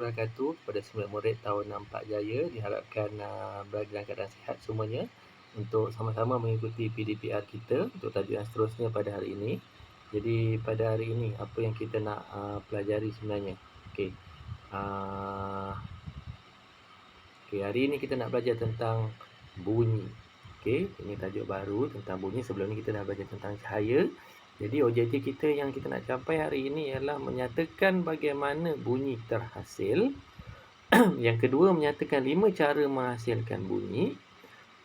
Wabarakatuh kepada semua murid tahun 6 Pak Jaya. Diharapkan berada dalam keadaan sihat semuanya untuk sama-sama mengikuti PDPR kita untuk tajuk yang seterusnya pada hari ini. Jadi pada hari ini apa yang kita nak pelajari sebenarnya? Okey. Hari ini kita nak belajar tentang bunyi. Okey, ini tajuk baru tentang bunyi. Sebelum ni kita dah belajar tentang cahaya. Jadi objektif kita yang kita nak capai hari ini ialah menyatakan bagaimana bunyi terhasil. Yang kedua, menyatakan 5 cara menghasilkan bunyi.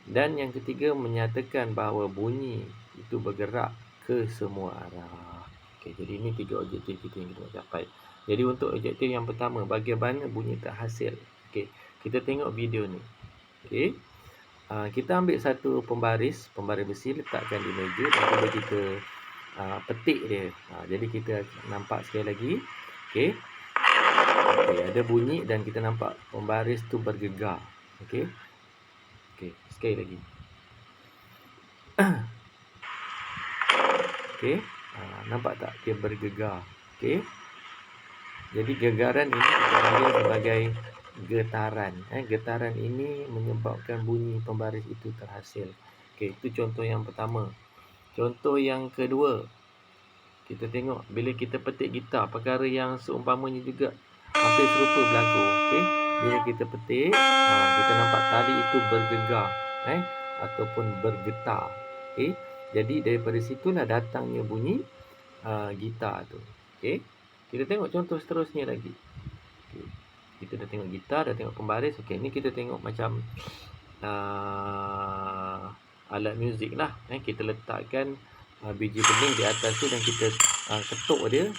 Dan yang ketiga, menyatakan bahawa bunyi itu bergerak ke semua arah. Okey, jadi ini 3 objektif kita yang kita nak capai. Jadi untuk objektif yang pertama, bagaimana bunyi terhasil. Okey, kita tengok video ni. Okey. Kita ambil satu pembaris besi, letakkan di meja dan cuba kita petik dia. Jadi kita nampak sekali lagi. Okey. Okey, ada bunyi dan kita nampak pembaris tu bergegar. Okey. Okey, sekali lagi. Okey. Nampak tak dia bergegar? Okey. Jadi gegaran ini kita panggil sebagai getaran. Getaran ini menyebabkan bunyi pembaris itu terhasil. Okey, itu contoh yang pertama. Contoh yang kedua. Kita tengok bila kita petik gitar, perkara yang seumpamanya juga hampir serupa berlaku. Okey, bila kita petik, kita nampak tali itu bergegar, ataupun bergetar. Okey, jadi daripada situlah datangnya bunyi gitar tu. Okey, kita tengok contoh seterusnya lagi. Okey, kita dah tengok gitar, dah tengok pembaris. Okey, ni kita tengok macam alat muzik lah. Kita letakkan biji bening di atas tu dan kita ketuk dia.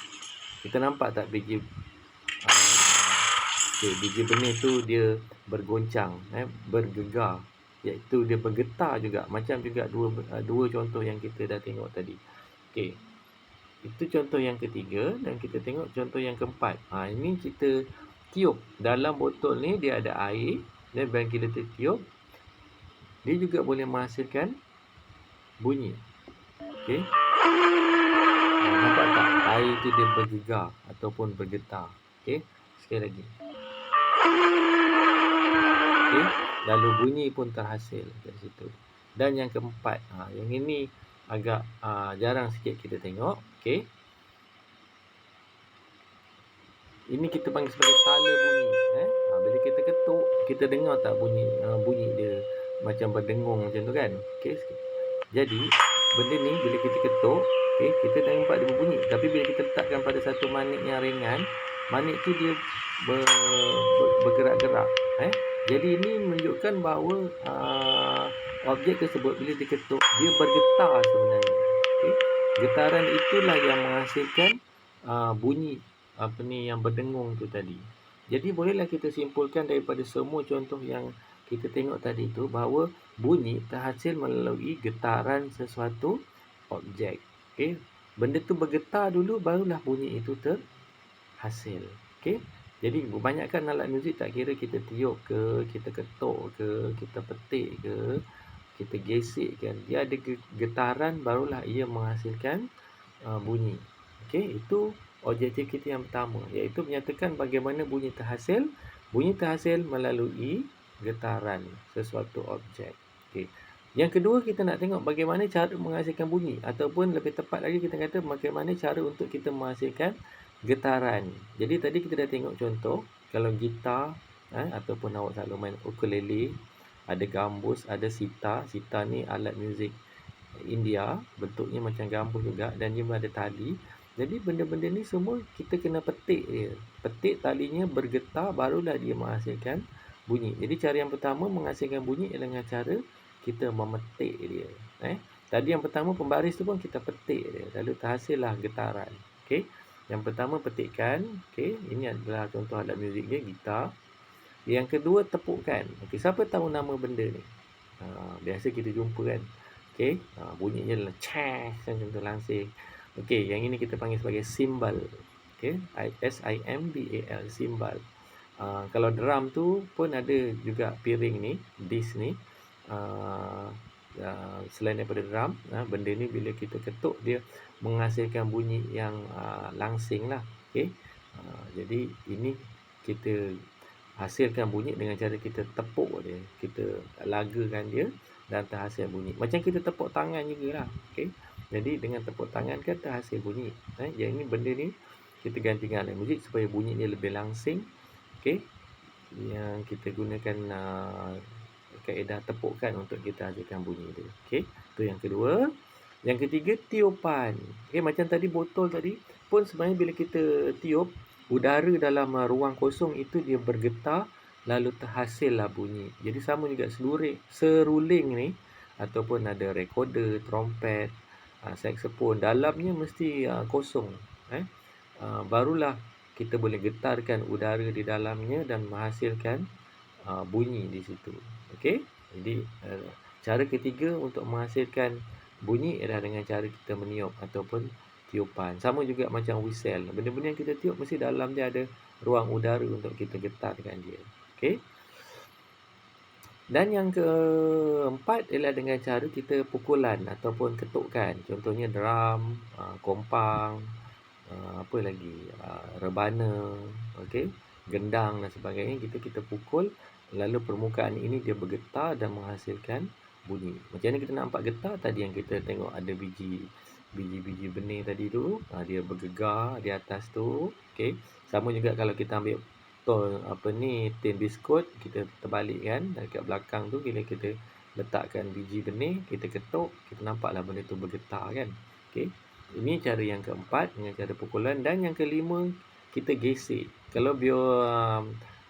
Kita nampak tak biji biji benih tu dia bergoncang, bergegar, iaitu dia bergetar juga, macam juga dua contoh yang kita dah tengok tadi. Okey, itu contoh yang ketiga. Dan kita tengok contoh yang keempat. Ini kita tiup. Dalam botol ni dia ada air, dan bila kita tiup, dia juga boleh menghasilkan bunyi. Okey, nampak tak air tu dia bergegar ataupun bergetar. Okey, sekali lagi. Okey, lalu bunyi pun terhasil dari situ. Dan yang keempat, yang ini agak jarang sikit kita tengok. Okey, ini kita panggil sebagai tala bunyi. Bila kita ketuk, kita dengar tak bunyi dia macam berdengung macam tu kan. Okey, jadi benda ni bila kita ketuk, okey, kita dah nampak dia berbunyi. Tapi bila kita letakkan pada satu manik yang ringan, manik tu dia bergerak-gerak. Jadi ini menunjukkan bahawa objek tersebut bila diketuk, dia bergetar sebenarnya. Okey, getaran itulah yang menghasilkan bunyi yang berdengung tu tadi. Jadi bolehlah kita simpulkan daripada semua contoh yang kita tengok tadi tu bahawa bunyi terhasil melalui getaran sesuatu objek. Okey, benda tu bergetar dulu barulah bunyi itu terhasil. Okey, jadi kebanyakan alat muzik, tak kira kita tiup ke, kita ketuk ke, kita petik ke, kita gesek kan, dia ada getaran barulah ia menghasilkan bunyi. Okey, itu objektif kita yang pertama, iaitu menyatakan bagaimana bunyi terhasil. Bunyi terhasil melalui getaran sesuatu objek. Okey, yang kedua kita nak tengok bagaimana cara menghasilkan bunyi, ataupun lebih tepat lagi kita kata bagaimana cara untuk kita menghasilkan getaran. Jadi tadi kita dah tengok contoh, kalau gitar ataupun awak selalu main ukulele, ada gambus, ada sitar. Sitar ni alat muzik India, bentuknya macam gambus juga dan dia ada tali. Jadi benda-benda ni semua kita kena petik dia. Petik talinya bergetar barulah dia menghasilkan bunyi. Jadi cara yang pertama menghasilkan bunyi ialah dengan cara kita memetik dia. Tadi yang pertama pembaris tu pun kita petik dia, lalu terhasillah getaran. Okey, yang pertama petikkan. Okey, ini adalah contoh alat muzik dia, gitar. Yang kedua tepukkan. Okey, siapa tahu nama benda ni? Biasa kita jumpa kan. Okey, bunyinya adalah chas macam tu langsing. Okey, yang ini kita panggil sebagai simbal. Okey, S-I-M-B-A-L, simbal. Kalau drum tu pun ada juga piring ni, disc ni. Selain daripada drum, benda ni bila kita ketuk dia menghasilkan bunyi yang langsing lah. Okey, jadi ini kita hasilkan bunyi dengan cara kita tepuk dia, kita lagakan dia dan terhasil bunyi. Macam kita tepuk tangan jugalah. Okey. Jadi dengan tepuk tangan kan terhasil bunyi. Yang ini benda ni kita gantikan alat muzik supaya bunyi dia lebih langsing. Okey. Yang kita gunakan kaedah tepukan untuk kita hasilkan bunyi dia. Okey. Itu yang kedua. Yang ketiga, tiupan. Okey, macam tadi botol tadi pun sebenarnya bila kita tiup, udara dalam ruang kosong itu dia bergetar lalu terhasillah bunyi. Jadi sama juga seruling ni ataupun ada recorder, trompet, saksofon, dalamnya mesti kosong. Barulah kita boleh getarkan udara di dalamnya dan menghasilkan bunyi di situ. Okey? Jadi cara ketiga untuk menghasilkan bunyi adalah dengan cara kita meniup ataupun tiupan. Sama juga macam whistle. Benda-benda yang kita tiup mesti dalam dia ada ruang udara untuk kita getarkan dia. Okey? Dan yang keempat ialah dengan cara kita pukulan ataupun ketukkan. Contohnya drum, kompang, apa lagi? Rebana, okey? Gendang dan sebagainya kita pukul, lalu permukaan ini dia bergetar dan menghasilkan bunyi. Macam mana kita nampak getar tadi yang kita tengok ada biji benih tadi tu, dia bergegar di atas tu. Okey. Sama juga kalau kita ambil tin biskut, kita terbalikkan dekat belakang tu, bila kita letakkan biji benih, kita ketuk, kita nampaklah benda tu bergetar kan. Okey. Ini cara yang keempat dengan cara pukulan. Dan yang kelima, kita gesek. Kalau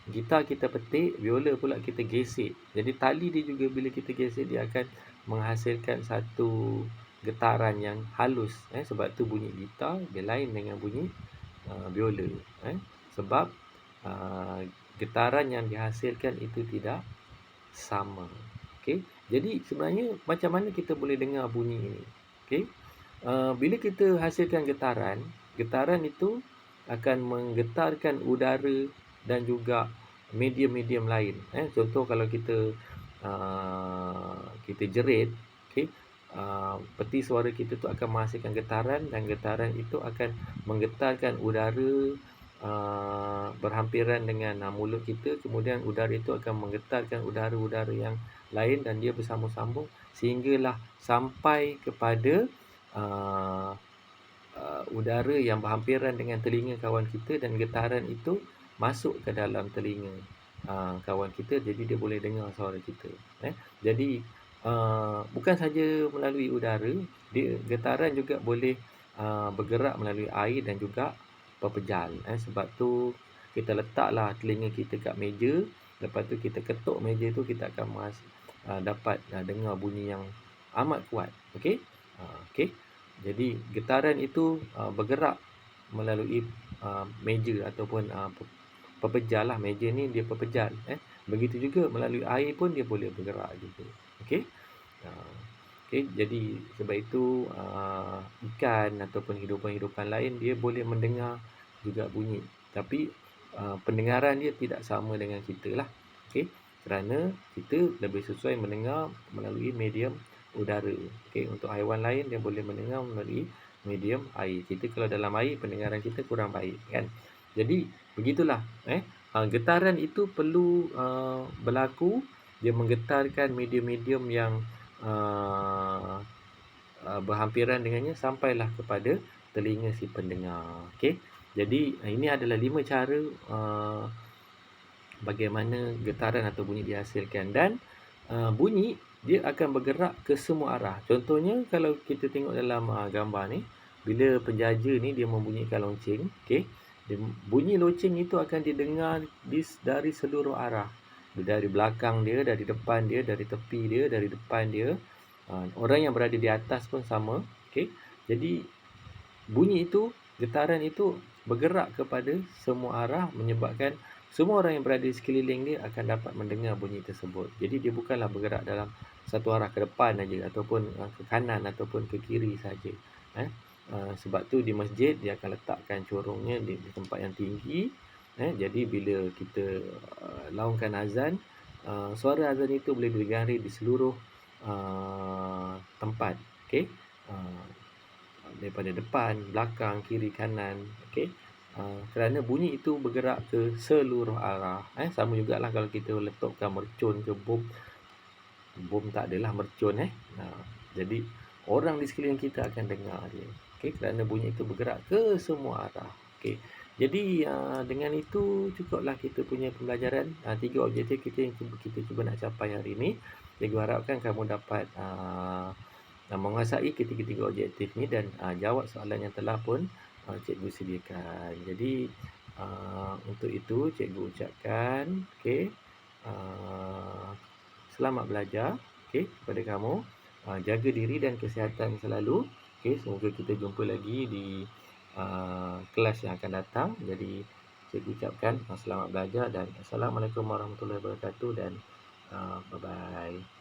gitar kita petik, biola pula kita gesek. Jadi tali dia juga bila kita gesek, dia akan menghasilkan satu getaran yang halus. Sebab tu bunyi gitar dia lain dengan bunyi biola. Sebab getaran yang dihasilkan itu tidak sama. Okey. Jadi sebenarnya macam mana kita boleh dengar bunyi ini? Okey. Bila kita hasilkan getaran itu akan menggetarkan udara dan juga medium-medium lain. Contoh kalau kita jerit, okey, peti suara kita tu akan menghasilkan getaran dan getaran itu akan menggetarkan udara berhampiran dengan mulut kita, kemudian udara itu akan menggetarkan udara-udara yang lain dan dia bersambung-sambung sehinggalah sampai kepada udara yang berhampiran dengan telinga kawan kita dan getaran itu masuk ke dalam telinga kawan kita, jadi dia boleh dengar suara kita. Jadi bukan saja melalui udara, getaran juga boleh bergerak melalui air dan juga pepejal. Sebab tu kita letaklah telinga kita kat meja, lepas tu kita ketuk meja tu, kita akan dapat dengar bunyi yang amat kuat. Okey. Okey. Jadi getaran itu bergerak melalui meja ataupun pepejal lah. Meja ni dia pepejal. Begitu juga melalui air pun dia boleh bergerak juga. Okey. Okey, jadi sebab itu ikan ataupun hidupan-hidupan lain dia boleh mendengar juga bunyi. Tapi pendengaran dia tidak sama dengan kita lah. Okey. Kerana kita lebih sesuai mendengar melalui medium udara. Okey, untuk haiwan lain dia boleh mendengar melalui medium air. Kita kalau dalam air pendengaran kita kurang baik kan. Jadi begitulah getaran itu perlu berlaku, dia menggetarkan medium-medium yang berhampiran dengannya sampailah kepada telinga si pendengar. Okey. Jadi ini adalah 5 cara bagaimana getaran atau bunyi dihasilkan, dan bunyi dia akan bergerak ke semua arah. Contohnya kalau kita tengok dalam gambar ni, bila penjaja ni dia membunyikan lonceng, okey, bunyi lonceng itu akan didengar dari seluruh arah. Dari belakang dia, dari depan dia, dari tepi dia, dari depan dia. Orang yang berada di atas pun sama. Okey. Jadi bunyi itu, getaran itu bergerak kepada semua arah, menyebabkan semua orang yang berada di sekeliling dia akan dapat mendengar bunyi tersebut. Jadi dia bukanlah bergerak dalam satu arah ke depan saja ataupun ke kanan ataupun ke kiri saja. Sebab tu di masjid dia akan letakkan corongnya di tempat yang tinggi. Jadi bila kita laungkan azan, suara azan itu boleh didengari di seluruh tempat. Okey. Daripada depan, belakang, kiri, kanan. Okey. kerana bunyi itu bergerak ke seluruh arah. Sama jugalah kalau kita letakkan mercun ke bom. Bom tak adalah mercun. Jadi orang di sekeliling kita akan dengar dia. Okey, kerana bunyi itu bergerak ke semua arah. Okey. Jadi dengan itu cukuplah kita punya pembelajaran. 3 objektif kita cuba nak capai hari ini. Cikgu harapkan kamu dapat menguasai ketiga-tiga objektif ni dan jawab soalan yang telah pun cikgu sediakan. Jadi untuk itu cikgu ucapkan selamat belajar kepada kamu. Jaga diri dan kesihatan selalu. Semoga kita jumpa lagi di kelas yang akan datang. Jadi cikgu ucapkan selamat belajar dan Assalamualaikum warahmatullahi wabarakatuh dan bye-bye.